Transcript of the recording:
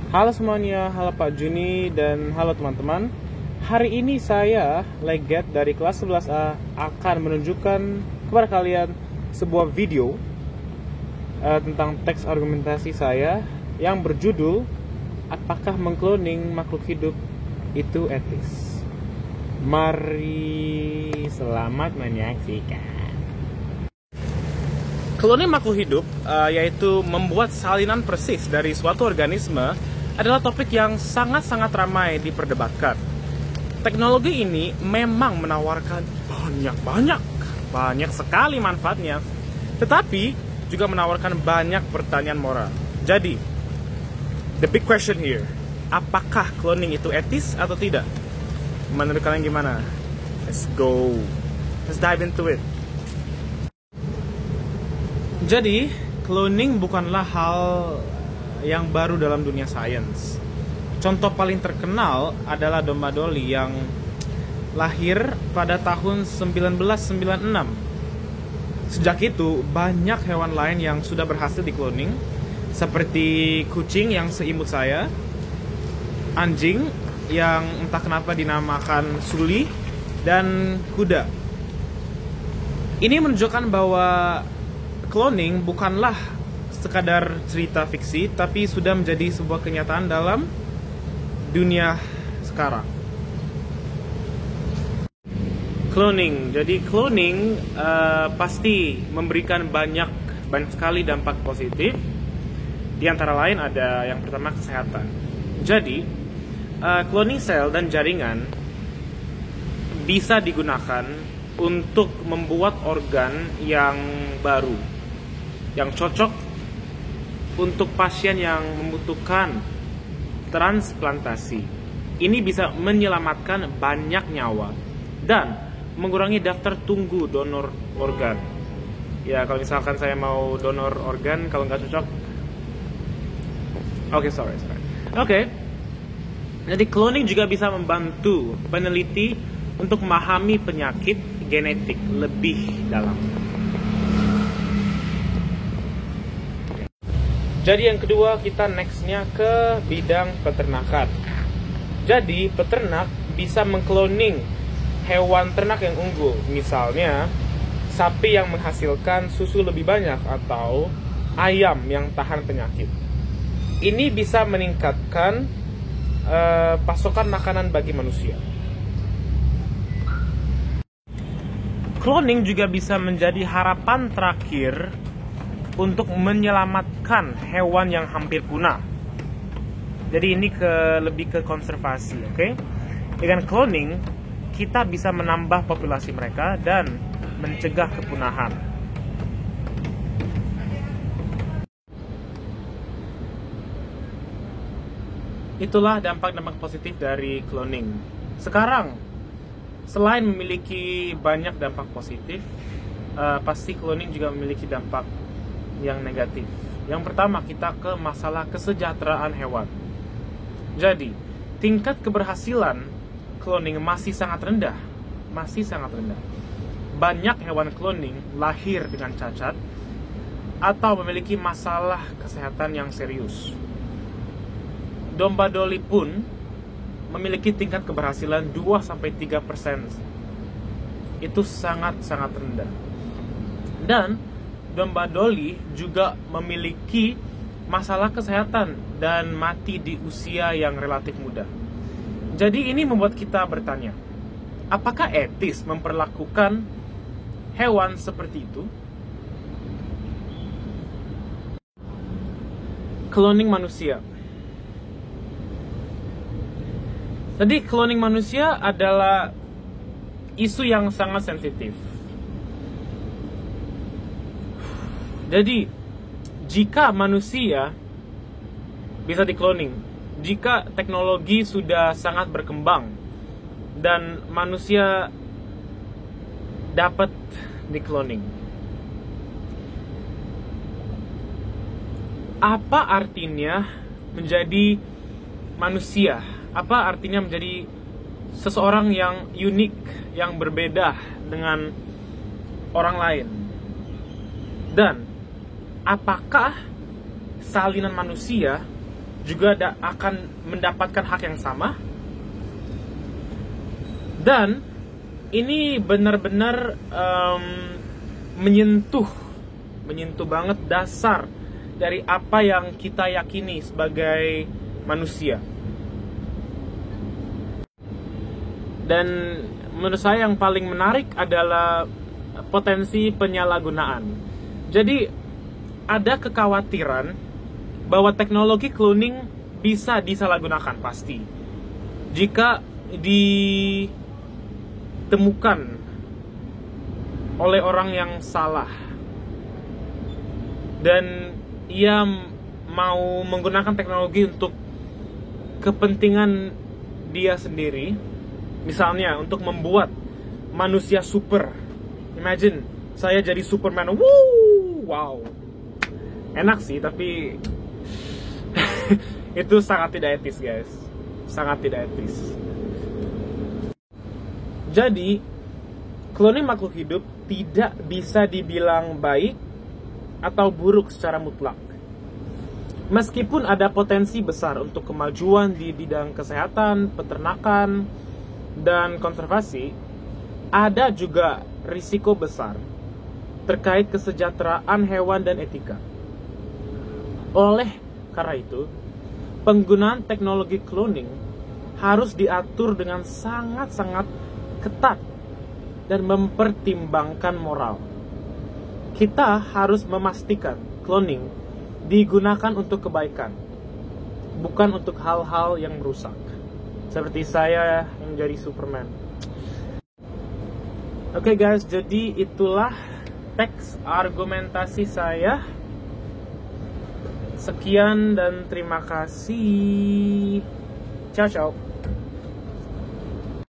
Halo semuanya, halo Pak Juni dan halo teman-teman. Hari ini saya, Legat dari kelas 11A, akan menunjukkan kepada kalian sebuah video tentang teks argumentasi saya yang berjudul apakah mengkloning makhluk hidup itu etis. Mari selamat menyaksikan. Kloning makhluk hidup, yaitu membuat salinan persis dari suatu organisme, adalah topik yang sangat-sangat ramai diperdebatkan. Teknologi ini memang menawarkan banyak sekali manfaatnya, tetapi juga menawarkan banyak pertanyaan moral. Jadi, the big question here, apakah cloning itu etis atau tidak? Menurut kalian gimana? Let's go. Let's dive into it. Jadi, cloning bukanlah hal yang baru dalam dunia sains. Contoh paling terkenal adalah domba Dolly yang lahir pada tahun 1996. Sejak itu, banyak hewan lain yang sudah berhasil dikloning, seperti kucing yang seimut saya, anjing yang entah kenapa dinamakan Sully, dan kuda. Ini menunjukkan bahwa cloning bukanlah sekadar cerita fiksi, tapi sudah menjadi sebuah kenyataan dalam dunia sekarang. Cloning, jadi cloning pasti memberikan banyak sekali dampak positif. Di antara lain ada yang pertama kesehatan. Jadi cloning sel dan jaringan bisa digunakan untuk membuat organ yang baru, yang cocok untuk pasien yang membutuhkan transplantasi. Ini bisa menyelamatkan banyak nyawa dan mengurangi daftar tunggu donor organ. Ya, kalau misalkan saya mau donor organ, kalau nggak cocok, sorry. Oke. Jadi cloning juga bisa membantu peneliti untuk memahami penyakit genetik lebih dalam. Jadi yang kedua, kita nextnya ke bidang peternakan. Jadi peternak bisa mengkloning hewan ternak yang unggul. Misalnya sapi yang menghasilkan susu lebih banyak atau ayam yang tahan penyakit. Ini bisa meningkatkan pasokan makanan bagi manusia. Cloning juga bisa menjadi harapan terakhir untuk menyelamatkan hewan yang hampir punah. Jadi ini lebih ke konservasi, oke? Dengan cloning, kita bisa menambah populasi mereka dan mencegah kepunahan. Itulah dampak-dampak positif dari cloning. Sekarang, selain memiliki banyak dampak positif, pasti cloning juga memiliki dampak yang negatif. Yang pertama, kita ke masalah kesejahteraan hewan. Jadi, tingkat keberhasilan cloning masih sangat rendah. Banyak hewan cloning lahir dengan cacat atau memiliki masalah kesehatan yang serius. Domba Dolly pun memiliki tingkat keberhasilan 2-3%. Itu sangat-sangat rendah. Dan domba Dolly juga memiliki masalah kesehatan dan mati di usia yang relatif muda. Jadi ini membuat kita bertanya, apakah etis memperlakukan hewan seperti itu? Cloning manusia. Jadi cloning manusia adalah isu yang sangat sensitif. Jadi, jika manusia bisa dikloning, jika teknologi sudah sangat berkembang dan manusia dapat dikloning, apa artinya menjadi manusia? Apa artinya menjadi seseorang yang unik, yang berbeda dengan orang lain? Dan apakah salinan manusia juga akan mendapatkan hak yang sama. Dan ini benar-benar menyentuh banget dasar dari apa yang kita yakini sebagai manusia. Dan menurut saya yang paling menarik adalah potensi penyalahgunaan. Jadi ada kekhawatiran bahwa teknologi cloning bisa disalahgunakan pasti jika ditemukan oleh orang yang salah dan ia mau menggunakan teknologi untuk kepentingan dia sendiri, misalnya untuk membuat manusia super. Imagine saya jadi Superman. Wow, enak sih, tapi itu sangat tidak etis, guys. Sangat tidak etis. Jadi, cloning makhluk hidup tidak bisa dibilang baik atau buruk secara mutlak. Meskipun ada potensi besar untuk kemajuan di bidang kesehatan, peternakan, dan konservasi, ada juga risiko besar terkait kesejahteraan hewan dan etika. Oleh karena itu, penggunaan teknologi cloning harus diatur dengan sangat-sangat ketat dan mempertimbangkan moral. Kita harus memastikan cloning digunakan untuk kebaikan, bukan untuk hal-hal yang merusak. Seperti saya yang jadi Superman. Oke guys, jadi itulah teks argumentasi saya. Sekian dan terima kasih. Ciao ciao.